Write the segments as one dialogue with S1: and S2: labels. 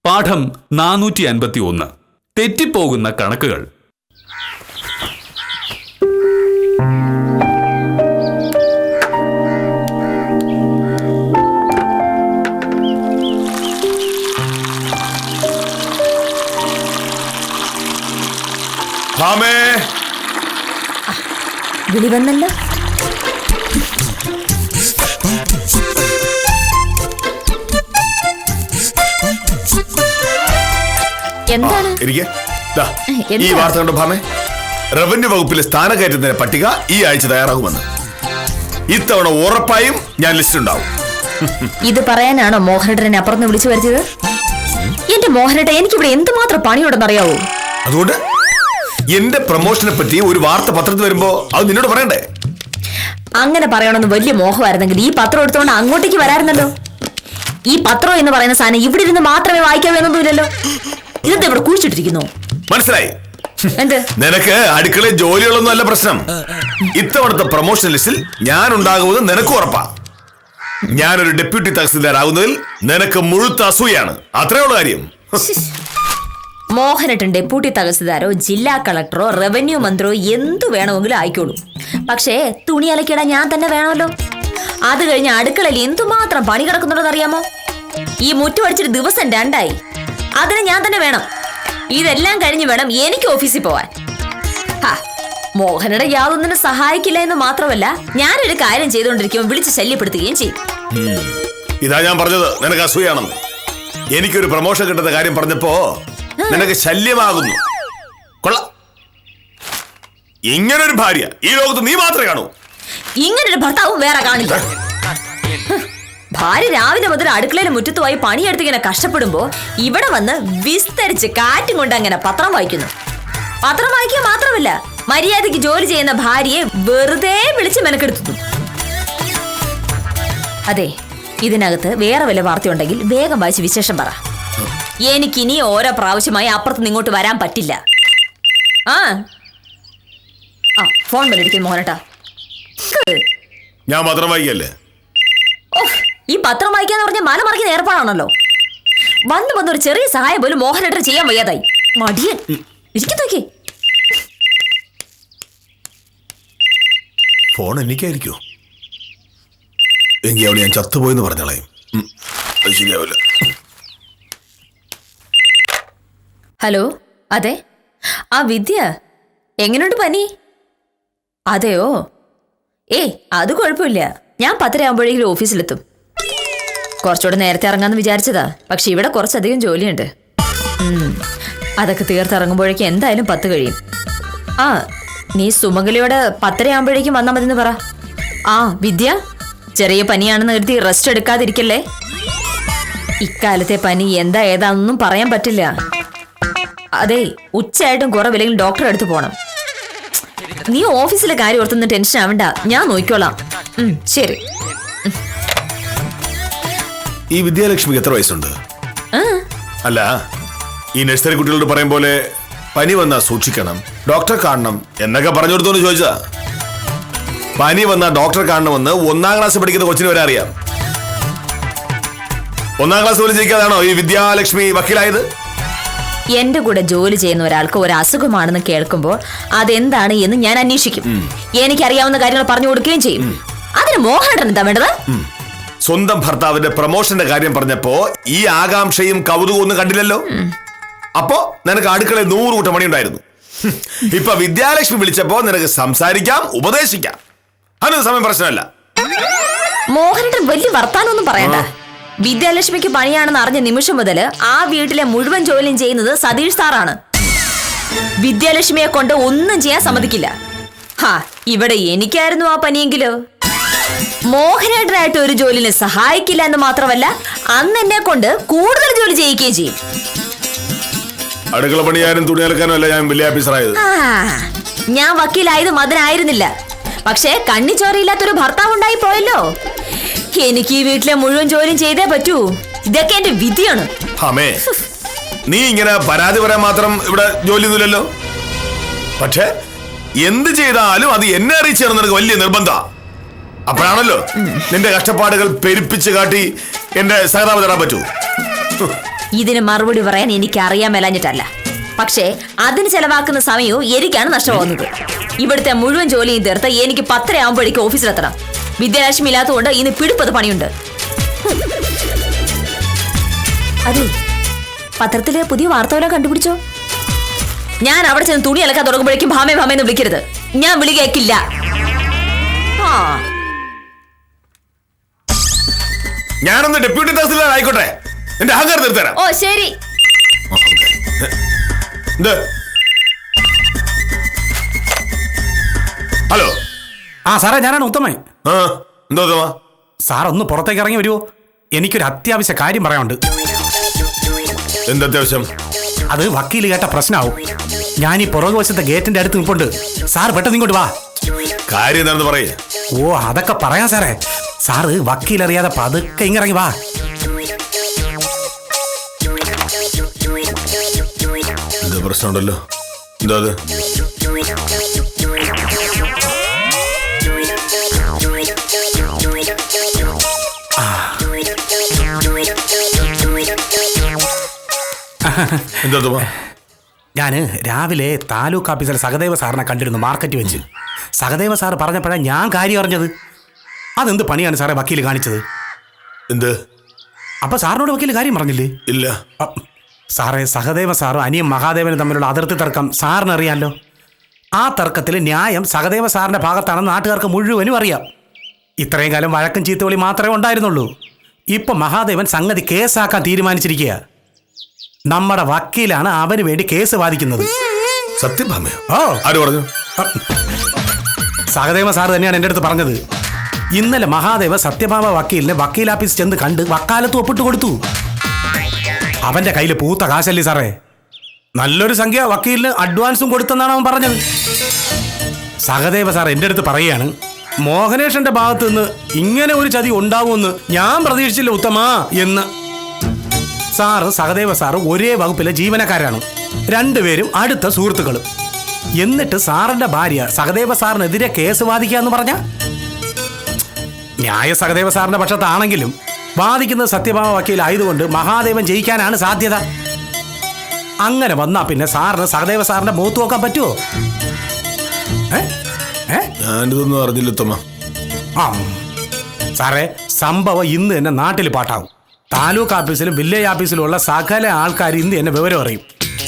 S1: പാഠം 451. തെറ്റിപ്പോകുന്ന കണക്കുകൾ.
S2: വിളി വന്നല്ലോ. എന്താണ്
S3: ഈ വാർത്ത കണ്ടു ഭാമേ? റവന്യൂ വകുപ്പിലെ സ്ഥാനക്കയറ്റത്തിന്റെ പട്ടിക ഈ ആഴ്ച തയ്യാറാകുമെന്ന്. ഇത്തവണ ഉറപ്പായും ഞാൻ ലിസ്റ്റ് ഉണ്ടാവും.
S2: ഇത് പറയാനാണോ മോഹനേട്ടനെ അപ്പുറത്ത് വിളിച്ചു വരുത്തിയത്? എന്റെ മോഹനേട്ട, എനിക്കിവിടെ എന്തുമാത്രം പണിയുണ്ടെന്നറിയാവോ?
S3: അതുകൊണ്ട് എന്റെ പ്രൊമോഷനെ പറ്റി ഒരു വാർത്ത പത്രത്തിൽ വരുമ്പോ അത് നിന്നോട് പറയണ്ടേ?
S2: അങ്ങനെ പറയണമെന്ന് വലിയ മോഹമായിരുന്നെങ്കിൽ ഈ പത്രം എടുത്തോണ്ട് അങ്ങോട്ടേക്ക് വരാറുന്നല്ലോ. ഈ പത്രം എന്ന് പറയുന്ന സാധനം ഇവിടെ ഇരുന്ന് മാത്രമേ വായിക്കാൻ വേണമെന്നില്ലല്ലോ. ഇതെന്താ ഇവിടെ കുഴിച്ചിട്ടിരിക്കുന്നു?
S3: മനസ്സിലായി.
S2: എന്ത്?
S3: നിനക്ക് അടുക്കളയിൽ ജോലികളൊന്നും അല്ല പ്രശ്നം. ഇത്തവണത്തെ പ്രൊമോഷൻ ലിസ്റ്റിൽ ഞാൻ ഉണ്ടാകുമെന്ന് നിനക്ക് ഉറപ്പാ. ഞാനൊരു ഡെപ്യൂട്ടി തഹസിൽദാർ ആകുന്നതിൽ നിനക്ക് മുഴുത്ത അസൂയാണ്. അത്രേ ഉള്ള കാര്യം.
S2: മോഹനേട്ടൻ ഡെപ്യൂട്ടി തഹസിൽദാരോ ജില്ലാ കളക്ടറോ റവന്യൂ മന്ത്രിയോ എന്തു വേണമെങ്കിലും ആയിക്കോളൂ. പക്ഷേ തുണി അലക്കിടാൻ ഞാൻ തന്നെ വേണമല്ലോ. അത് കഴിഞ്ഞ് അടുക്കളയിൽ എന്തുമാത്രം പണി കിടക്കുന്നുണ്ടെന്ന് അറിയാമോ? ഈ മുറ്റുപടിച്ചിട്ട് ദിവസം 2 ആയി. അതിന് ഞാൻ തന്നെ വേണം. ഇതെല്ലാം കഴിഞ്ഞ് വേണം എനിക്ക് ഓഫീസിൽ പോവാൻ. മോഹനയുടെ യാതൊന്നിനും സഹായിക്കില്ല എന്ന് മാത്രമല്ല, ഞാനൊരു കാര്യം ചെയ്തുകൊണ്ടിരിക്കുമ്പോൾ വിളിച്ച് ശല്യപ്പെടുത്തുകയും ചെയ്യും.
S3: ഇതാ ഞാൻ പറഞ്ഞത്, നിനക്ക് അസൂയാണെന്ന്. എനിക്കൊരു പ്രൊമോഷൻ കിട്ടുന്ന കാര്യം പറഞ്ഞപ്പോ നിനക്ക് ശല്യമാകുന്നു. കൊള്ളാം. ഇങ്ങനൊരു ഭാര്യ ഈ ലോകത്ത് നീ മാത്രമേ കാണൂ.
S2: ഇങ്ങനൊരു ഭർത്താവും വേറെ കാണില്ല. ഭാര്യ രാവിലെ മുതൽ അടുക്കളയിലെ മുറ്റത്തുമായി പണിയെടുത്തിങ്ങനെ കഷ്ടപ്പെടുമ്പോ ഇവിടെ വന്ന് വിസ്തരിച്ച് കാറ്റും കൊണ്ട് അങ്ങനെ പത്രം വായിക്കുന്നു. പത്രം വായിക്കുക മാത്രമല്ല, മര്യാദയ്ക്ക് ജോലി ചെയ്യുന്ന ഭാര്യയെ വെറുതെ വിളിച്ച് മെനക്കെടുത്തു. അതെ, ഇതിനകത്ത് വേറെ വല്ല വാർത്തയുണ്ടെങ്കിൽ വേഗം വായിച്ച് വിശേഷം പറ. എനിക്കിനി ഓരോ പ്രാവശ്യമായി അപ്പുറത്ത് ഇങ്ങോട്ട് വരാൻ പറ്റില്ല. ഫോൺ ബെല്ലടിക്കുന്നു മോഹനേട്ടാ.
S3: ഞാൻ പത്രം വായിക്കല്ലേ?
S2: ഈ പത്രം വായിക്കാന്ന് പറഞ്ഞാൽ മല മറിക്കുന്ന ഏർപ്പാടാണല്ലോ. വന്നൊരു ചെറിയ സഹായം പോലും മോഹനേട്ടൻ ചെയ്യാൻ വയ്യാതായി. മടിയൻ ഇരിക്കുന്നോക്കേ.
S3: ഫോൺ എനിക്കായിരിക്കോ? എങ്കിൽ അവിടെ ഞാൻ ചത്തുപോയെന്ന് പറഞ്ഞോളാം. അത് ശരിയാവില്ല.
S2: ഹലോ, അതെ. വിദ്യ, എങ്ങനെയുണ്ട് പനി? അതെയോ? അത് കുഴപ്പമില്ല. ഞാൻ 10 ആകുമ്പോഴേക്കും ഓഫീസിലെത്തും. കുറച്ചുകൂടെ നേരത്തെ ഇറങ്ങാന്ന് വിചാരിച്ചതാ. പക്ഷെ ഇവിടെ കുറച്ചധികം ജോലിയുണ്ട്. അതൊക്കെ തീർത്തിറങ്ങുമ്പോഴേക്കും എന്തായാലും 10 കഴിയും. നീ സുമംഗലിയോട് 10 ആകുമ്പോഴേക്കും വന്നാൽ മതി എന്ന് പറ. വിദ്യ, ചെറിയ പനിയാണെന്ന് കരുതി റെസ്റ്റ് എടുക്കാതിരിക്കല്ലേ. ഇക്കാലത്തെ പനി എന്താ ഏതാണെന്നൊന്നും പറയാൻ പറ്റില്ല. അതെ, ഉച്ചയായിട്ടും കുറവില്ലെങ്കിൽ ഡോക്ടറെ അടുത്ത് പോണം. നീ ഓഫീസിലെ കാര്യം ഓർത്തൊന്നും ടെൻഷൻ ആവണ്ട, ഞാൻ നോക്കിക്കോളാം. ശരി.
S3: ഈ വിദ്യാലക്ഷ്മിക്ക് എത്ര വയസ്സുണ്ട്? അല്ല, ഈ നഴ്സറി കുട്ടികളോട് പറയും പോലെ പനി വന്നാ സൂക്ഷിക്കണം, ഡോക്ടറെ കാണണം എന്നൊക്കെ പറഞ്ഞു കൊടുത്തോന്ന് ചോദിച്ചാ. പനി വന്നാ ഡോക്ടറെ കാണണമെന്ന് 1ാം ക്ലാസ് പഠിക്കുന്ന കൊച്ചിന് വരെ അറിയാം. 1ാം ക്ലാസ് പോലും ജയിക്കാതാണോ ഈ വിദ്യാലക്ഷ്മി വക്കീലായത്?
S2: എന്റെ കൂടെ ജോലി ചെയ്യുന്ന ഒരാൾക്ക് ഒരു അസുഖമാണെന്ന് കേൾക്കുമ്പോൾ അതെന്താണ് എന്ന് ഞാൻ അന്വേഷിക്കും. എനിക്കറിയാവുന്ന കാര്യങ്ങൾ പറഞ്ഞു കൊടുക്കുകയും ചെയ്യും. അതിന് മോഹനേട്ടൻ എന്താ വേണ്ടത്?
S3: സ്വന്തം ഭർത്താവിന്റെ പ്രൊമോഷന്റെ കാര്യം പറഞ്ഞപ്പോ ഈ ആകാംക്ഷയും കൗതുകവും ഒന്നും കണ്ടില്ലല്ലോ. അപ്പോ നിനക്ക് അടുക്കളയിൽ 100 കൂട്ടം പണിയുണ്ടായിരുന്നു. ഇപ്പൊ വിദ്യാലക്ഷ്മി വിളിച്ചപ്പോ നിനക്ക് സംസാരിക്കാം, ഉപദേശിക്കാം. അതൊന്നും സമയം പ്രശ്നമല്ല.
S2: മോഹനേട്ടൻ വലിയ വർത്താനൊന്നും പറയണ്ട. വിദ്യാലക്ഷ്മിക്ക് പണിയാണെന്ന് അറിഞ്ഞ നിമിഷം മുതൽ ആ വീട്ടിലെ മുഴുവൻ ജോലിയും ചെയ്യുന്നത് സതീഷ് സാറാണ്. വിദ്യാലക്ഷ്മിയെ കൊണ്ട് ഒന്നും ചെയ്യാൻ സമ്മതിക്കില്ല. ഇവിടെ എനിക്കായിരുന്നു ആ പനിയെങ്കിലോ. മോഹനേട്ടനായിട്ട് ഒരു ജോലിനെ സഹായിക്കില്ല എന്ന് മാത്രമല്ല, അന്ന് എന്നെ കൊണ്ട് കൂടുതൽ ജോലി ചെയ്യിക്കുകയും ചെയ്യും.
S3: അടുക്കള പണിയാനും തുണി അലക്കാനും അല്ല ഞാൻ വലിയ ഓഫീസറായത്.
S2: ഞാൻ വക്കീലായത് മതനായിരുന്നില്ല. പക്ഷേ കണ്ണിച്ചോരയില്ലാത്തൊരു ഭർത്താവ് ഉണ്ടായി പോയല്ലോ. എനിക്ക് ഈ വീട്ടിലെ മുഴുവൻ ജോലിയും ചെയ്തേ പറ്റൂ. ഇതൊക്കെ എന്റെ വിധിയാണ്.
S3: നീ ഇങ്ങനെ പരാതി പറയാൻ മാത്രം ഇവിടെ ജോലിയൊന്നുമില്ലല്ലോ. പക്ഷെ എന്ത് ചെയ്താലും അത് എന്നെ അറിയിച്ചു തരുന്ന വലിയ നിർബന്ധ. അപ്പോഴാണല്ലോ നിന്റെ കഷ്ടപ്പാടുകൾ പെരുപ്പിച്ച് കാട്ടി എന്റെ സഹതാപം തരാൻ പറ്റൂ.
S2: ഇതിന് മറുപടി പറയാൻ എനിക്ക് അറിയാൻ മേലാഞ്ഞിട്ടല്ല, പക്ഷേ അതിന് ചെലവാക്കുന്ന സമയവും എനിക്കാണ് നഷ്ടമാകുന്നത്. ഇവിടുത്തെ മുഴുവൻ ജോലിയും തീർത്ത് എനിക്ക് 10:30 ആകുമ്പോഴേക്കും ഓഫീസിലെത്തണം. വിദ്യാലക്ഷ്മി ഇല്ലാത്തതുകൊണ്ട് ഇന്ന് പിടിപ്പത് പണിയുണ്ട്. അതെ, പത്രത്തില് പുതിയ വാർത്തകളെ കണ്ടുപിടിച്ചോ? ഞാൻ അവിടെ ചെന്ന് തുണി അലക്കാൻ തുടങ്ങുമ്പോഴേക്കും ഭാമേ ഭാമേന്ന് വിളിക്കരുത്. ഞാൻ വിളി കേൾക്കില്ല.
S3: ഞാനൊന്ന് ഡെപ്യൂട്ടി തഹസിൽദാർ ആയിക്കോട്ടെ, എന്റെ അഹങ്കാരം നിർത്തരാം.
S2: ഓ ശരി.
S3: ഹലോ.
S4: ആ സാറേ, ഞാനാണ് ഉത്തമൻ.
S3: എന്താ ഉത്തമ?
S4: സാർ ഒന്ന് പുറത്തേക്ക് ഇറങ്ങി വരുമോ? എനിക്കൊരു അത്യാവശ്യ കാര്യം പറയാനുണ്ട്.
S3: എന്തത്യാവശ്യം?
S4: അത് വക്കീൽ കേട്ട പ്രശ്നമാവും. ഞാൻ ഈ പുറകുവശത്തെ ഗേറ്റിന്റെ അടുത്ത് നിൽപ്പുണ്ട്. സാർ പെട്ടെന്ന് ഇങ്ങോട്ട് വാ.
S3: കാര്യം എന്താണെന്ന് പറയേ.
S4: ഓ, അതൊക്കെ പറയാം സാറേ. സാറ് വക്കീലറിയാതെ പതുക്കെ ഇങ്ങിറങ്ങി വാ.
S3: എന്താ പ്രശ്നമുണ്ടല്ലോ? എന്താ അത്? എന്താ?
S4: ഞാൻ രാവിലെ താലൂക്ക് ഓഫീസിൽ സഹദേവ സാറിനെ കണ്ടിരുന്നു മാർക്കറ്റ് വെച്ച്. സഹദേവ സാറ് പറഞ്ഞപ്പോഴാണ് ഞാൻ കാര്യം അറിഞ്ഞത്. അതെന്ത് പണിയാണ് സാറേ വക്കീൽ കാണിച്ചത്?
S3: എന്ത്?
S4: അപ്പൊ സാറിനോട് വക്കീൽ കാര്യം പറഞ്ഞില്ലേ?
S3: ഇല്ല
S4: സാറേ, സഹദേവ സാറും അനിയും മഹാദേവനും തമ്മിലുള്ള അതിർത്തി തർക്കം സാറിന് അറിയാമല്ലോ. ആ തർക്കത്തിൽ ന്യായം സഹദേവ സാറിന്റെ ഭാഗത്താണെന്ന് നാട്ടുകാർക്ക് മുഴുവനും അറിയാം. ഇത്രയും കാലം വഴക്കും ചീത്തവിളി മാത്രമേ ഉണ്ടായിരുന്നുള്ളൂ. ഇപ്പൊ മഹാദേവൻ സംഗതി കേസാക്കാൻ തീരുമാനിച്ചിരിക്കുക. നമ്മുടെ വക്കീലാണ് അവന് വേണ്ടി കേസ് വാദിക്കുന്നത്.
S3: സത്യഭാമയോ?
S4: ഓ,
S3: ആര് പറഞ്ഞു?
S4: സഹദേവ സാറ് തന്നെയാണ് എൻ്റെ അടുത്ത് പറഞ്ഞത്. ഇന്നലെ മഹാദേവ സത്യഭാമ വക്കീലിനെ വക്കീൽ ഓഫീസ് ചെന്ന് കണ്ട് വക്കാലത്ത് ഒപ്പിട്ട് കൊടുത്തു. അവന്റെ കയ്യിൽ പൂത്ത കാശല്ലേ സാറേ. നല്ലൊരു സംഖ്യ വക്കീലിന് അഡ്വാൻസും കൊടുത്തെന്നാണ് അവൻ പറഞ്ഞത്. സഹദേവ സാർ എൻ്റെ അടുത്ത് പറയുകയാണ്, മോഹനേഷന്റെ ഭാഗത്ത് നിന്ന് ഇങ്ങനെ ഒരു ചതി ഉണ്ടാവുമെന്ന് ഞാൻ പ്രതീക്ഷിച്ചില്ല ഉത്തമ എന്ന്. സാറ് സഹദേവ സാറ് ഒരേ വകുപ്പിലെ ജീവനക്കാരാണ്. രണ്ടുപേരും അടുത്ത സുഹൃത്തുക്കളും. എന്നിട്ട് സാറിന്റെ ഭാര്യ സഹദേവ സാറിനെതിരെ കേസ് വാദിക്കാന്ന് പറഞ്ഞ ന്യായ സഹദേവ സാറിന്റെ പക്ഷത്താണെങ്കിലും വാദിക്കുന്നത് സത്യഭാമ വക്കീലായതുകൊണ്ട് മഹാദേവൻ ജയിക്കാനാണ് സാധ്യത. അങ്ങനെ വന്നാ പിന്നെ സാറിന് സഹദേവ സാറിന്റെ മുഖത്ത് നോക്കാൻ പറ്റുമോ?
S3: ഞാനിതൊന്നും അറിഞ്ഞില്ല ഉത്തമ.
S4: സാറേ, സംഭവം ഇന്ന് തന്നെ നാട്ടിൽ പാട്ടാവും. താലൂക്ക് ഓഫീസിലും വില്ലേജ് ഓഫീസിലും ഉള്ള സകല ആൾക്കാർ ഇന്ന് എന്നെ വിവരം അറിയും.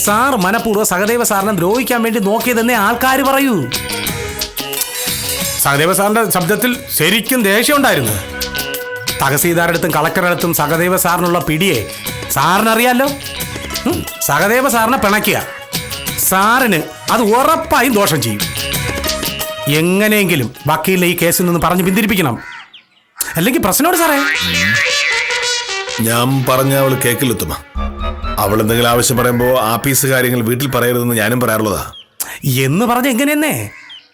S4: സാർ മനഃപൂർവ്വം സഹദേവ സാറിനെ ദ്രോഹിക്കാൻ വേണ്ടി നോക്കിയതെന്നേ ആൾക്കാർ പറയൂ. സഹദേവ സാറിന്റെ ശബ്ദത്തിൽ ശരിക്കും ദേഷ്യം ഉണ്ടായിരുന്നു. തഹസീൽദാരടുത്തും കളക്ടറടുത്തും സഹദേവ സാറിനുള്ള പിടിയെ സാറിനറിയാലോ. സഹദേവ സാറിനെ പിണക്കിയ സാറിന് അത് ഉറപ്പായും ദോഷം ചെയ്യും. എങ്ങനെയെങ്കിലും വക്കീലിനെ ഈ കേസിൽ നിന്ന് പറഞ്ഞ് പിന്തിരിപ്പിക്കണം, അല്ലെങ്കിൽ പ്രശ്നമുണ്ട് സാറേ.
S3: ഞാൻ പറഞ്ഞ അവള് കേക്കില്ല ഉത്തമ. അവൾ എന്തെങ്കിലും ആവശ്യം പറയുമ്പോ ആഫീസ് കാര്യങ്ങൾ വീട്ടിൽ പറയരുതെന്ന് ഞാനും പറയാറുള്ളതാ.
S4: എന്ന് പറഞ്ഞ എങ്ങനെയെന്നേ?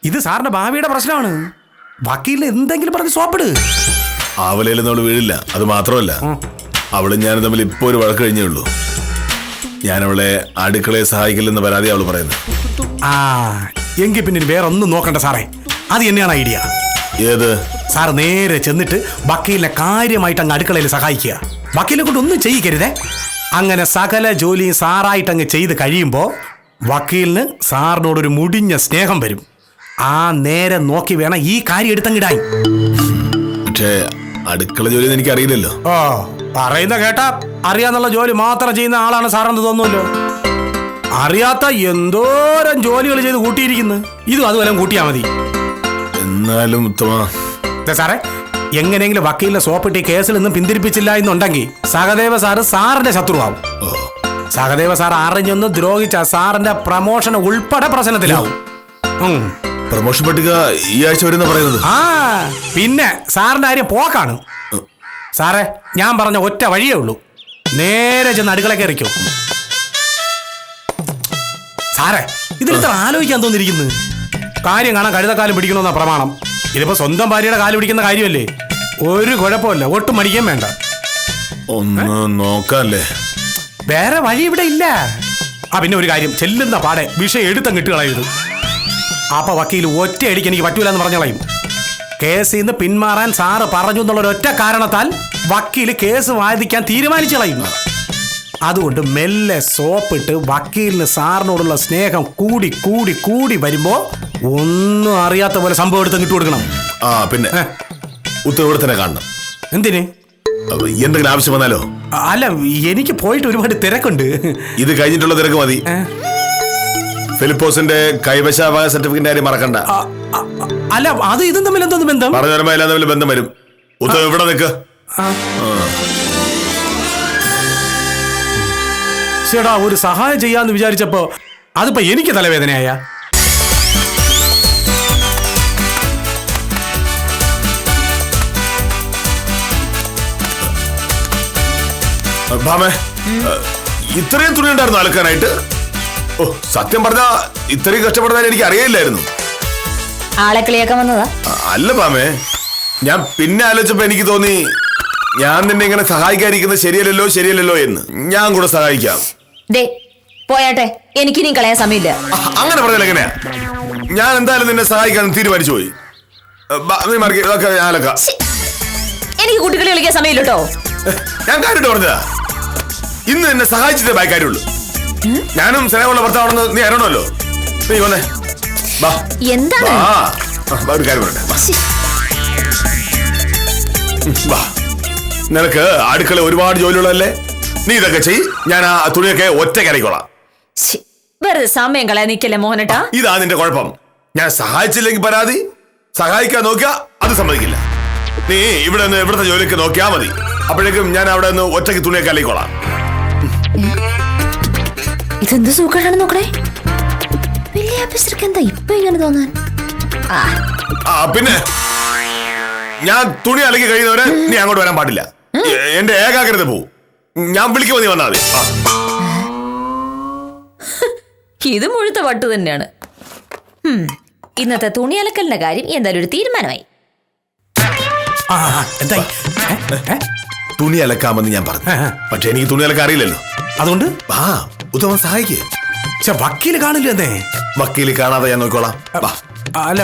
S4: ഇത് സാറിന്റെ ഭാവിയുടെ പ്രശ്നമാണ്. വക്കീലിന് എന്തെങ്കിലും പറഞ്ഞ് സോപ്പിട്.
S3: ആവലയിലൊന്നും അവള് വീഴില്ല. അത് മാത്രമല്ല, അവളും ഞാനും തമ്മിൽ ഇപ്പൊ ഒരു വഴക്ക് കഴിഞ്ഞേ ഉള്ളൂ. ഞാൻ അവളെ അടുക്കളയെ സഹായിക്കില്ലെന്ന് പരാതി അവള് പറയുന്നത്.
S4: എങ്കിൽ പിന്നെ വേറെ ഒന്നും നോക്കണ്ട സാറേ. അത് തന്നെയാണ് ഐഡിയ.
S3: ഏത്?
S4: സാർ നേരെ ചെന്നിട്ട് വക്കീലിനെ കാര്യമായിട്ട് അങ്ങ് അടുക്കളയിൽ സഹായിക്കുക. വക്കീലിനെ കൊണ്ട് ഒന്നും ചെയ്യിക്കരുതേ. അങ്ങനെ സകല ജോലിയും സാറായിട്ട് അങ്ങ് ചെയ്ത് കഴിയുമ്പോൾ വക്കീലിന് സാറിനോടൊരു മുടിഞ്ഞ സ്നേഹം വരും. ആ നേരെ നോക്കി വേണം ഈ കാര്യം എടുത്തങ്ങിടാൻ.
S3: പക്ഷേ അടുക്കള ജോലി എനിക്ക് അറിയില്ലല്ലോ.
S4: ഓ, പറയുന്ന കേട്ടാ അറിയാന്നുള്ള ജോലി മാത്രം ചെയ്യുന്ന ആളാണ് സാറെന്ന് തോന്നുമല്ലോ. അറിയാത്ത എന്തോരം ജോലികൾ ചെയ്ത് കൂട്ടിയിരിക്കുന്നു. ഇതും അതുപോലെ കൂട്ടിയാ മതി.
S3: എന്നാലും ഉത്തമ
S4: സാറേ, എങ്ങനെയെങ്കിലും വക്കീലിനെ സോപ്പിട്ട് കേസിൽ നിന്നും പിന്തിരിപ്പിച്ചില്ല എന്നുണ്ടെങ്കിൽ സഹദേവ സാറ് സാറിന്റെ ശത്രുവാകും. സഹദേവ സാർ അറിഞ്ഞൊന്ന് ദ്രോഹിച്ച സാറിന്റെ പ്രമോഷൻ ഉൾപ്പെടെ പ്രശ്നത്തിലാവും.
S3: പ്രമോഷൻ പട്ടിക ഈ ആഴ്ച വരുന്ന പറയുന്നത്.
S4: പിന്നെ സാറിന്റെ കാര്യം പോക്കാണ്. സാറേ, ഞാൻ പറഞ്ഞ ഒറ്റ വഴിയേ ഉള്ളൂ. നേരെ ചെന്ന് അടുക്കള കയറിക്കോ. സാറേ, ഇതിലിത്ര ആലോചിക്കാൻ തോന്നിയിരിക്കുന്നു. കാര്യം കാണാൻ കഴുതക്കാലം പിടിക്കണമെന്നാ പ്രമാണം. ഇതിപ്പോ സ്വന്തം ഭാര്യയുടെ കാല് പിടിക്കുന്ന കാര്യമല്ലേ. ഒരു കുഴപ്പമില്ല, ഒട്ടും മടിക്കാൻ വേണ്ട.
S3: ഒന്ന് നോക്കാല്ലേ?
S4: വേറെ വഴി ഇവിടെ ഇല്ല. പിന്നെ ഒരു കാര്യം, ചെല്ലുന്ന പാടെ വിഷയം എടുത്തം കിട്ടുകളയത്. അപ്പൊ വക്കീൽ ഒറ്റയടിക്ക് എനിക്ക് പറ്റൂല എന്ന് പറഞ്ഞ കളയും. കേസിൽ നിന്ന് പിന്മാറാൻ സാറ് പറഞ്ഞു എന്നുള്ള ഒരൊറ്റ കാരണത്താൽ വക്കീല് കേസ് വാദിക്കാൻ തീരുമാനിച്ചു കളയുന്നു. അതുകൊണ്ട് മെല്ലെ സോപ്പിട്ട് വക്കീലിന് സാറിനോടുള്ള സ്നേഹം കൂടി കൂടി കൂടി വരുമ്പോ ഒന്നും അറിയാത്ത പോലെ സംഭവം എടുത്ത് ഇട്ട് കൊടുക്കണം.
S3: ആ പിന്നെ ഉത്തരവിടെ തന്നെ കാണണം.
S4: എന്തിന്?
S3: എന്തെങ്കിലും ആവശ്യം വന്നാലോ?
S4: അല്ല, എനിക്ക് പോയിട്ട് ഒരുപാട് തിരക്കുണ്ട്.
S3: ഇത് കഴിഞ്ഞിട്ടുള്ള തിരക്ക് മതി. ഫിലിപ്പോസിന്റെ കൈവശാവകാശ സർട്ടിഫിക്കറ്റ് കാര്യം മറക്കണ്ട.
S4: അല്ല, അത് ഇതും തമ്മിൽ എന്തോന്ന് ബന്ധം?
S3: പറഞ്ഞു വരുമ്പോ എല്ലാം തമ്മിൽ ബന്ധം വരും. ഉത്തരം ഇവിടെ നിൽക്ക്.
S4: ചേട്ടാ, ഒരു സഹായം ചെയ്യാന്ന് വിചാരിച്ചപ്പോ അതിപ്പോ എനിക്ക് തലവേദനയായ.
S3: ഭാമേ, ഇത്രയും തുണി ഉണ്ടായിരുന്നു അലക്കാനായിട്ട്? ഓ, സത്യം പറഞ്ഞാ ഇത്രയും കഷ്ടപ്പെടുന്ന എനിക്ക് അറിയില്ലായിരുന്നു.
S2: ആളെ കളിയാക്കാൻ വന്നതാ?
S3: അല്ല ഭാമേ, ഞാൻ പിന്നെ ആലോചിച്ചപ്പോ എനിക്ക് തോന്നി ഞാൻ നിന്നെ ഇങ്ങനെ സഹായിക്കാതിരിക്കുന്നത് ശരിയല്ലല്ലോ എന്ന്. ഞാൻ കൂടെ സഹായിക്കാം.
S2: പോയാട്ടെ, എനിക്കിനിയും കളയാൻ സമയമില്ല.
S3: അങ്ങനെ പറഞ്ഞാൽ എങ്ങനെയാ? ഞാൻ എന്തായാലും നിന്നെ സഹായിക്കാൻ തീരുമാനിച്ചു പോയി.
S2: എനിക്ക് കുട്ടികളെ കളിക്കാൻ സമയമില്ല കേട്ടോ.
S3: ഞാൻ കാര്യമായിട്ട് പറഞ്ഞതാ. ഇന്ന് എന്നെ സഹായിച്ചിട്ടേ ബാക്കി കാര്യമുള്ളൂ. ഞാനും സ്നേഹമുള്ള ഭർത്താവാണെന്ന് നീ അറിയണമല്ലോ. നീ വന്നേ.
S2: എന്താണ്?
S3: ഒരു കാര്യം പറയട്ടെ. നിനക്ക് അടുക്കള ഒരുപാട് ജോലിയുള്ളതല്ലേ? നീ ഇതൊക്കെ ചെയ്. ഞാൻ ആ തുണിയൊക്കെ ഒറ്റയ്ക്ക് ഇറങ്ങിക്കോളാം.
S2: വെറുതെ സമയം കളയാൻ നിൽക്കല്ലേ മോഹനേട്ടാ.
S3: ഇതാ നിന്റെ കുഴപ്പം. ഞാൻ സഹായിച്ചില്ലെങ്കിൽ പരാതി, സഹായിക്കാൻ നോക്കിയാ അത് സമ്മതിക്കില്ല. നീ ഇവിടുത്തെ ജോലിയൊക്കെ നോക്കിയാ മതി. അപ്പോഴേക്കും ഞാൻ അവിടെ നിന്ന് ഒറ്റയ്ക്ക് തുണിയൊക്കെ അല്ലിക്കോളാം.
S2: ഇതെന്ത് സുഖമാണ് നോക്കണേ. വലിയ ഓഫീസർക്ക് എന്താ ഇപ്പൊ ഇങ്ങനെ തോന്നാൻ?
S3: പിന്നെ ഞാൻ തുണി അലക്കി കഴിയുന്നവരെ നീ അങ്ങോട്ട് വരാൻ പാടില്ല. എന്റെ ഏകാഗ്രത പോവും. ഞാൻ വിളിക്കുമ്പോ നീ വന്നാ മതി.
S2: ഇത് മുഴുത്ത വട്ട് തന്നെയാണ്. ഇന്നത്തെ തുണി അലക്കലിന്റെ കാര്യം എന്തായാലും ഒരു തീരുമാനമായി.
S3: തുണി അലക്കാമെന്ന് ഞാൻ പറഞ്ഞു. പക്ഷെ എനിക്ക് തുണി അലക്കാൻ അറിയില്ലല്ലോ.
S4: അതുകൊണ്ട്
S3: ഉത്തമൻ സഹായിക്കേ.
S4: വക്കീല് കാണില്ല എന്നേ.
S3: വക്കീല് കാണാതെ ഞാൻ നോക്കോളാം.
S4: അല്ല,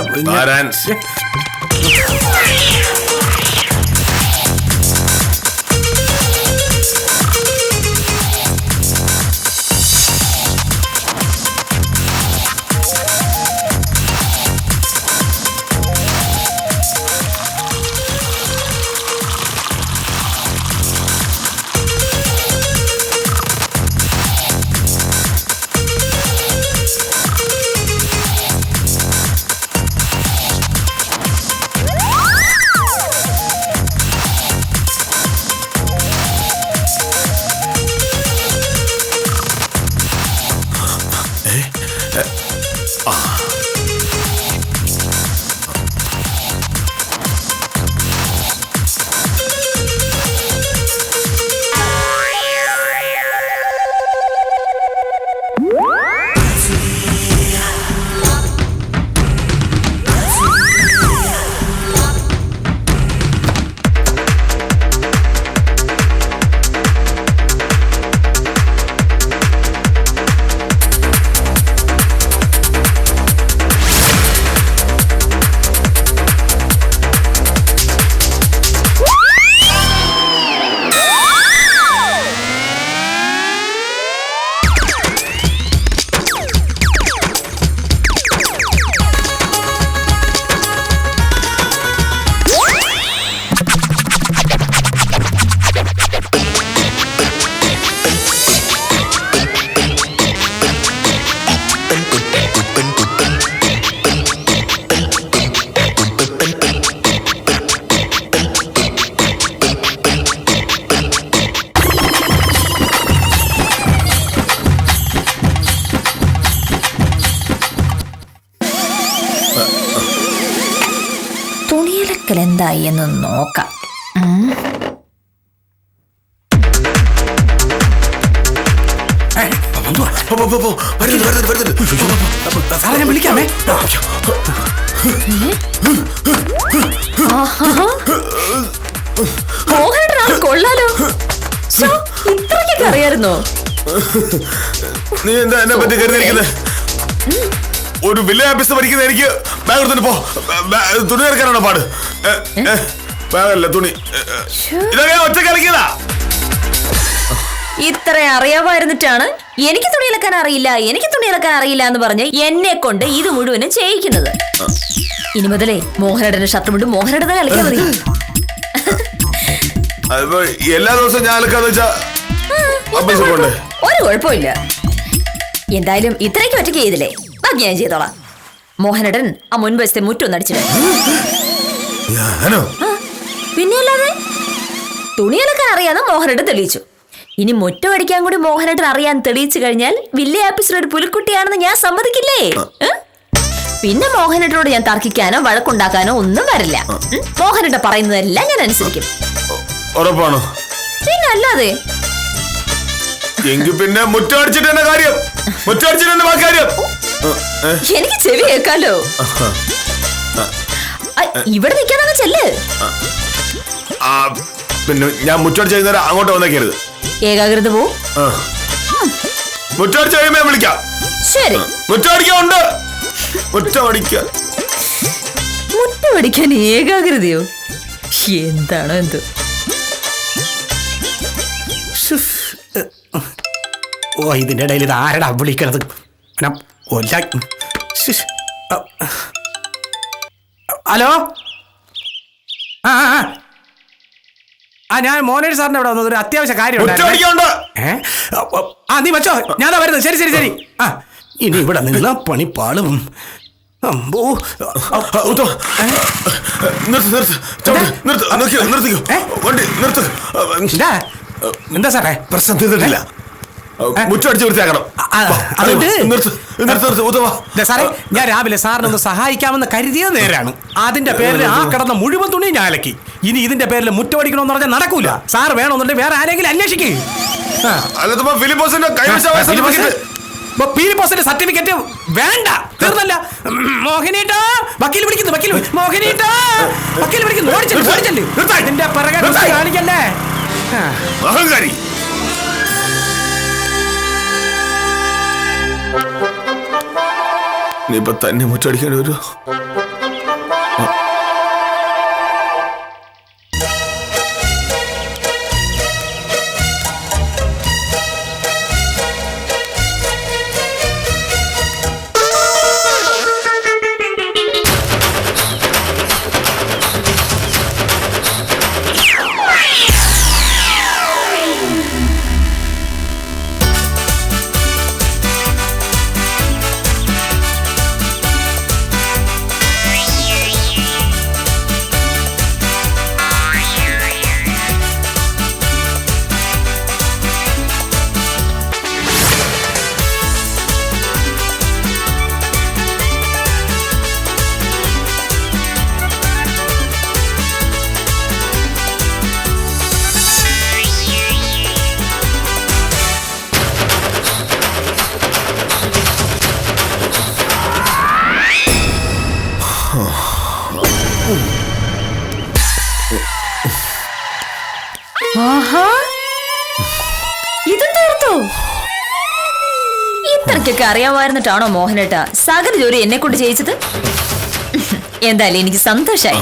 S2: എന്തായി എന്ന് നോക്കാം.
S4: വിളിക്കാമേ.
S2: കൊള്ളാലോ. ഇത്രയ്ക്കൊക്കെ അറിയായിരുന്നോ?
S3: നീ എന്താ എന്നെ പറ്റി കരുതിയിരിക്കുന്നത്? ഒരു വില്ലേജ് ഓഫീസർ പഠിക്കുന്ന എനിക്ക് ബാഗ് എടുത്തിട്ട് പോ. തുണി ഇറക്കാനാണോ പാട്? ബാഗല്ല, തുണി. ഇതൊക്കെ ഒറ്റ കളിക്കതാ.
S2: ഇത്ര അറിയാമായിരുന്നിട്ടാണ് എനിക്ക് തുണി ഇളക്കാൻ അറിയില്ല എന്ന് പറഞ്ഞ് എന്നെ കൊണ്ട് ഇത് മുഴുവനും ചെയ്യിക്കുന്നത്. ഇനി മുതലേ മോഹനേട്ടന്റെ ഷർട്ട് കൊണ്ട് മോഹനേട്ടൻ തന്നെ കളിക്കാൻ മതി.
S3: എല്ലാ ദിവസവും ഞാൻ അലക്കാന്ന് വെച്ചാ
S2: ഒരു കുഴപ്പമില്ല. എന്തായാലും ഇത്രയ്ക്ക് ഒറ്റയ്ക്ക് ചെയ്തില്ലേ, ബാക്കി ഞാൻ ചെയ്തോളാം. മോഹനേട്ടൻ ആ മുൻവശത്തെ മുറ്റൊന്ന് അടിച്ചിട്ട്. പിന്നെ അല്ലാതെ തുണി അലക്കാൻ അറിയാന്ന് മോഹനേട്ടൻ തെളിയിച്ചു. ഇനി മുറ്റം അടിക്കാൻ കൂടി മോഹനേട്ടൻ അറിയാൻ തെളിയിച്ചു കഴിഞ്ഞാൽ വില്ലേജ് ഓഫീസർ ഒരു പുലിക്കുട്ടിയാണെന്ന് ഞാൻ സമ്മതിക്കില്ലേ? പിന്നെ മോഹനേട്ടനോട് ഞാൻ തർക്കിക്കാനോ വഴക്കുണ്ടാക്കാനോ ഒന്നും വരില്ല. മോഹനേട്ടൻ പറയുന്നതെല്ലാം ഞാൻ അനുസരിക്കും.
S3: ഉറപ്പാണോ?
S2: പിന്നെ അല്ലാതെ.
S3: എങ്കിൽ പിന്നെ മുറ്റം അടിച്ചിട്ട് തന്നെ കാര്യം.
S2: എനിക്ക് ചെവി കേൾക്കാലോ. ഇവിടെ നിൽക്കാനങ്ങ് ചെല്ല്.
S3: പിന്നെ ഞാൻ മുറ്റടിച്ച് കഴിഞ്ഞാൽ അങ്ങോട്ട് വന്നേക്കരുത്.
S2: ഏകാഗ്രത പോ.
S3: മുറ്റടിച്ച് കഴിയുമ്പോ ഞാൻ വിളിക്കാം.
S2: ശരി.
S3: മുറ്റടിക്കാറുണ്ട്.
S2: മുറ്റമടിക്കാൻ ഏകാഗ്രതയോ? എന്താണോ എന്തോ.
S4: ഓ, ഇതിന്റെ ഇടയിൽ ഇത് ആരടാ വിളിക്കണത്? ഹലോ. ആ ഞാൻ മോനേഷ് സാറിന്റെ അവിടെ വന്നത് ഒരു അത്യാവശ്യ കാര്യം. നീ വെച്ചോ, ഞാനാ വരുന്നത്. ശരി. ആ ഇനി ഇവിടെ നിന്ന് പണിപ്പാളും. എന്താ സാറേ
S3: പ്രശ്നം തീർന്നിട്ടില്ല. മുറ്റടിച്ച് വൃത്തിയാക്കണം.
S4: സാറേ ഞാൻ രാവിലെ സാറിനൊന്ന് സഹായിക്കാമെന്ന് കരുതിയ നേരാണ്. അതിന്റെ പേരിൽ ആ കിടന്ന മുഴുവൻ തുണി ഞാൻ അലക്കി. ഇനി ഇതിന്റെ പേരിൽ മുറ്റമടിക്കണമെന്ന് പറഞ്ഞാൽ നടക്കൂല. സാർ വേണമെന്നുണ്ടെങ്കിൽ വേറെ ആരെങ്കിലും അന്വേഷിക്കേ. ഫിലിപ്പോസിന്റെ സർട്ടിഫിക്കറ്റ് വേണ്ട, തീർന്നല്ല. മോഹിനിട്ടാ വക്കീൽ വിളിക്കുന്നു. ഇതിന്റെ പിറകെ കാണിക്കല്ലേ
S3: അഹങ്കാരി. നീ ഇപ്പൊ തന്നെ മുറ്റടിക്കേണ്ടി വരൂ.
S2: ഇതെന്താ? ഇത്രയ്ക്കൊക്കെ അറിയാമായിരുന്നിട്ടാണോ മോഹനേട്ട സകല ജോലി എന്നെ കൊണ്ട് ചെയ്യിച്ചത്? എന്തായാലും എനിക്ക് സന്തോഷായി.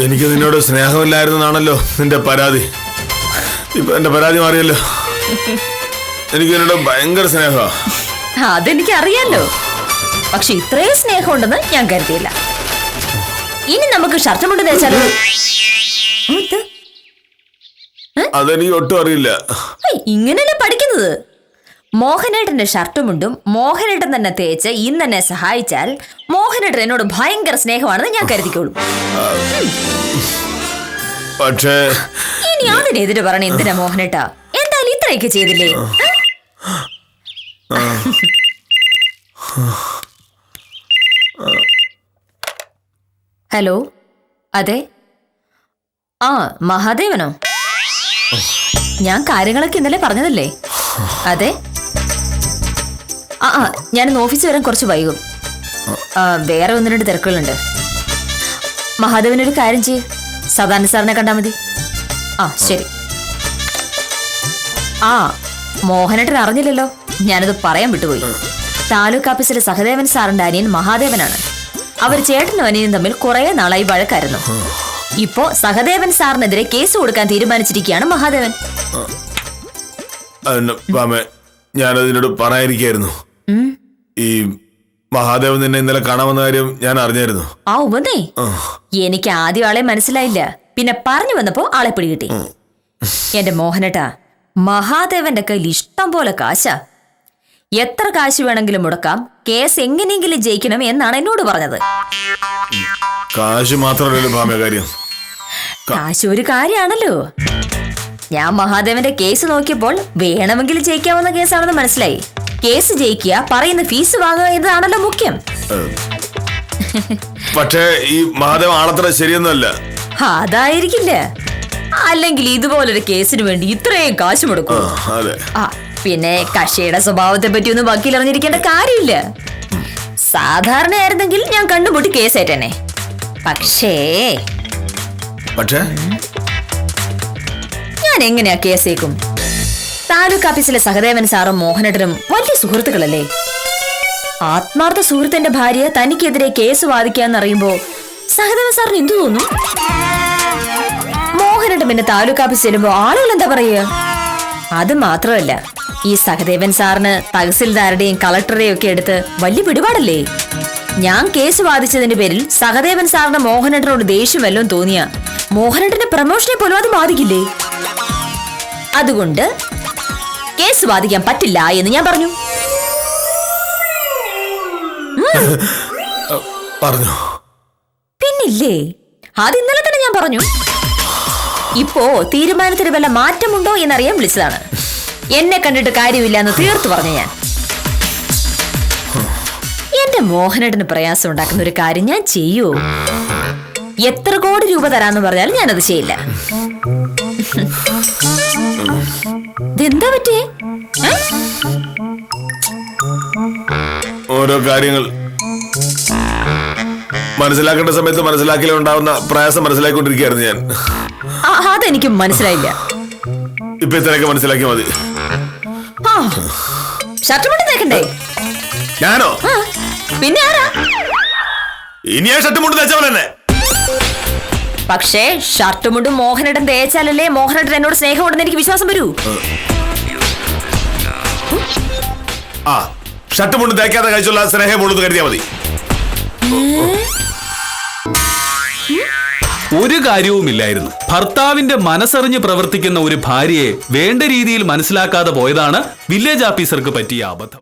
S3: എനിക്ക് നിന്നോട് സ്നേഹമില്ലായിരുന്നാണല്ലോ നിന്റെ പരാതി. ഇപ്പൊ എന്റെ പരാതി മാറിയല്ലോ. എനിക്ക് നിന്നോട് ഭയങ്കര സ്നേഹമാ.
S2: അതെനിക്ക് അറിയാലോ. പക്ഷെ ഇത്രയും സ്നേഹം ഉണ്ടെന്ന് ഞാൻ കരുതിയില്ല. ഇനി നമുക്ക് ഷർട്ടും കൊണ്ട് തേച്ചാലോ?
S3: അതെനിക്ക് ഒട്ടും അറിയില്ല.
S2: ഇങ്ങനെയല്ലേ പഠിക്കുന്നത്? മോഹനേട്ടന്റെ ഷർട്ടുമുണ്ടും മോഹനേട്ടൻ തന്നെ തേച്ച് ഇന്ന് എന്നെ സഹായിച്ചാൽ മോഹനേട്ടൻ എന്നോട് ഭയങ്കര സ്നേഹമാണെന്ന് ഞാൻ കരുതിക്കോളൂ.
S3: പക്ഷേ
S2: ഇനി അതിനെതിരെ പറയണ എന്തിനാ മോഹനേട്ടാ? എന്തായാലും ഇത്രയൊക്കെ ചെയ്തില്ലേ? ഹലോ, അതെ. ആ മഹാദേവനോ? ഞാൻ കാര്യങ്ങളൊക്കെ ഇന്നലെ പറഞ്ഞതല്ലേ? അതെ. ഞാനിന്ന് ഓഫീസിൽ വരാൻ കുറച്ച് വൈകും. വേറെ 1-2 തിരക്കുകളുണ്ട്. മഹാദേവനൊരു കാര്യം ചെയ്യ്, സദാനന്ദ സാറിനെ കണ്ടാൽ മതി. ശരി. മോഹനേട്ടൻ അറിഞ്ഞില്ലല്ലോ, ഞാനത് പറയാൻ വിട്ടുപോയി. താലൂക്ക് ഓഫീസിലെ സഹദേവൻ സാറിന്റെ അനിയൻ മഹാദേവനാണ്. അവർ ചേട്ടനും അനിയനും തമ്മിൽ കുറെ നാളായി വഴക്കായിരുന്നു. ഇപ്പോ സഹദേവൻ സാറിനെതിരെ കേസ് കൊടുക്കാൻ തീരുമാനിച്ചിരിക്കുകയാണ് മഹാദേവൻ.
S3: ഞാനതിനോട് പറയാതിരിക്കായിരുന്നു. ഈ മഹാദേവൻ നിന്നെ ഇന്നലെ കാണാമെന്ന കാര്യം ഞാൻ അറിഞ്ഞായിരുന്നു.
S2: ആ ഉപന്നേ, എനിക്ക് ആദ്യം ആളെ മനസ്സിലായില്ല, പിന്നെ പറഞ്ഞു വന്നപ്പോ ആളെ പിടികിട്ടി. എന്റെ മോഹനേട്ടാ, മഹാദേവന്റെ കയ്യിൽ ഇഷ്ടം പോലെ കാശാ. എത്ര കാശ് വേണമെങ്കിലും മുടക്കാം, കേസ് എങ്ങനെയെങ്കിലും ജയിക്കണം എന്നാണ് എന്നോട് പറഞ്ഞത്.
S3: കാശ് മാത്രമല്ലല്ലോ ഭാമ്യ കാര്യം.
S2: കാശ് ഒരു കാര്യമാണല്ലോ. ഞാൻ മഹാദേവന്റെ കേസ് നോക്കിയപ്പോൾ വേണമെങ്കിൽ ജയിക്കാവുന്ന കേസാണെന്ന് മനസ്സിലായി. കേസ് ജയിക്കുക, പറയുന്ന ഫീസ് വാങ്ങുക എന്നതാണല്ലോ മുഖ്യം.
S3: പക്ഷേ ഈ മഹാദേവൻ ആളത്ര ശരിയൊന്നുമല്ല.
S2: അതായിരിക്കില്ല, അല്ലെങ്കിൽ ഇതുപോലൊരു കേസിന് വേണ്ടി ഇത്രയും കാശ് മുടക്കും. പിന്നെ കക്ഷിയുടെ സ്വഭാവത്തെ പറ്റി ഒന്നും വക്കീൽ അറിഞ്ഞിരിക്കേണ്ട കാര്യമില്ല. സാധാരണയായിരുന്നെങ്കിൽ ഞാൻ കണ്ടുമുട്ടി കേസേറ്റനെ. പക്ഷേ ഞാൻ എങ്ങനെയാ കേസേക്കും? താലൂക്ക് ഓഫീസിലെ സഹദേവൻ സാറും മോഹനേട്ടനും വലിയ സുഹൃത്തുക്കളല്ലേ? ആത്മാർത്ഥ സുഹൃത്തിന്റെ ഭാര്യ തനിക്കെതിരെ കേസ് വാദിക്കാന്നറിയുമ്പോ സഹദേവൻ സാറിന് എന്തു തോന്നും? മോഹനേട്ടൻ പിന്നെ താലൂക്ക് ഓഫീസ് ചെല്ലുമ്പോ ആളുകൾ എന്താ പറയുക? അത് മാത്രമല്ല, ഈ സഹദേവൻ സാറിന് തഹസിൽദാരുടെയും കളക്ടറുടെയും ഒക്കെ എടുത്ത് വലിയ പിടിപാടല്ലേ. ഞാൻ കേസ് വാദിച്ചതിന്റെ പേരിൽ സഹദേവൻ സാറിന് മോഹനേട്ടനോട് ദേഷ്യം വല്ലതും തോന്നിയ മോഹനേട്ടന്റെ പ്രമോഷനെ പോലും അത് ബാധിക്കില്ലേ? അതുകൊണ്ട് കേസ് വാദിക്കാൻ പറ്റില്ല എന്ന് ഞാൻ പറഞ്ഞു. പിന്നില്ലേ, അത് ഇന്നലെ തന്നെ ഞാൻ പറഞ്ഞു. ഇപ്പോ തീരുമാനത്തിന് വല്ല മാറ്റമുണ്ടോ എന്നറിയാൻ വിളിച്ചതാണ്. എന്നെ കണ്ടിട്ട് കാര്യമില്ല എന്ന് തീർത്തു പറഞ്ഞു ഞാൻ. എന്റെ മോഹനേട്ടന് പ്രയാസം ഉണ്ടാക്കുന്ന ഒരു കാര്യം ഞാൻ ചെയ്യൂ? എത്ര കോടി രൂപ തരാന്ന് പറഞ്ഞാലും ഞാനത് ചെയ്യില്ല. ഇതെന്താ പറ്റേ?
S3: ഓരോ കാര്യങ്ങൾ മനസ്സിലാക്കേണ്ട സമയത്ത് മനസ്സിലാക്കിയാൽ ഉണ്ടാവുന്ന പ്രയാസം മനസ്സിലാക്കിക്കൊണ്ടിരിക്കുകയായിരുന്നു ഞാൻ.
S2: അതെനിക്ക് മനസ്സിലായില്ല.
S3: ഇപ്പൊ ഇത്രയൊക്കെ മനസ്സിലാക്കിയാൽ മതി.
S2: ഷർട്ട് മുണ്ട് തേക്കണ്ടേ?
S3: ഞാനോ?
S2: പിന്നെ ആരാ?
S3: ഇനി ആ ഷർട്ട് മുണ്ട് തേച്ചാൽ തന്നെ.
S2: പക്ഷേ ഷർട്ട് മുണ്ടും മോഹനേട്ടൻ തേച്ചാലല്ലേ മോഹനേട്ടൻ എന്നോട് സ്നേഹം ഉണ്ടെന്ന് എനിക്ക് വിശ്വാസം വരൂ.
S3: ഷർട്ട് മുണ്ട് തേക്കാതെ കഴിച്ചുള്ള സ്നേഹം ഉള്ളത് കരുതിയാൽ മതി.
S1: ഒരു കാര്യവുമില്ലായിരുന്നു. ഭർത്താവിന്റെ മനസ്സറിഞ്ഞ് പ്രവർത്തിക്കുന്ന ഒരു ഭാര്യയെ വേണ്ട രീതിയിൽ മനസ്സിലാക്കാതെ പോയതാണ് വില്ലേജ് ഓഫീസർക്ക് പറ്റിയ അബദ്ധം.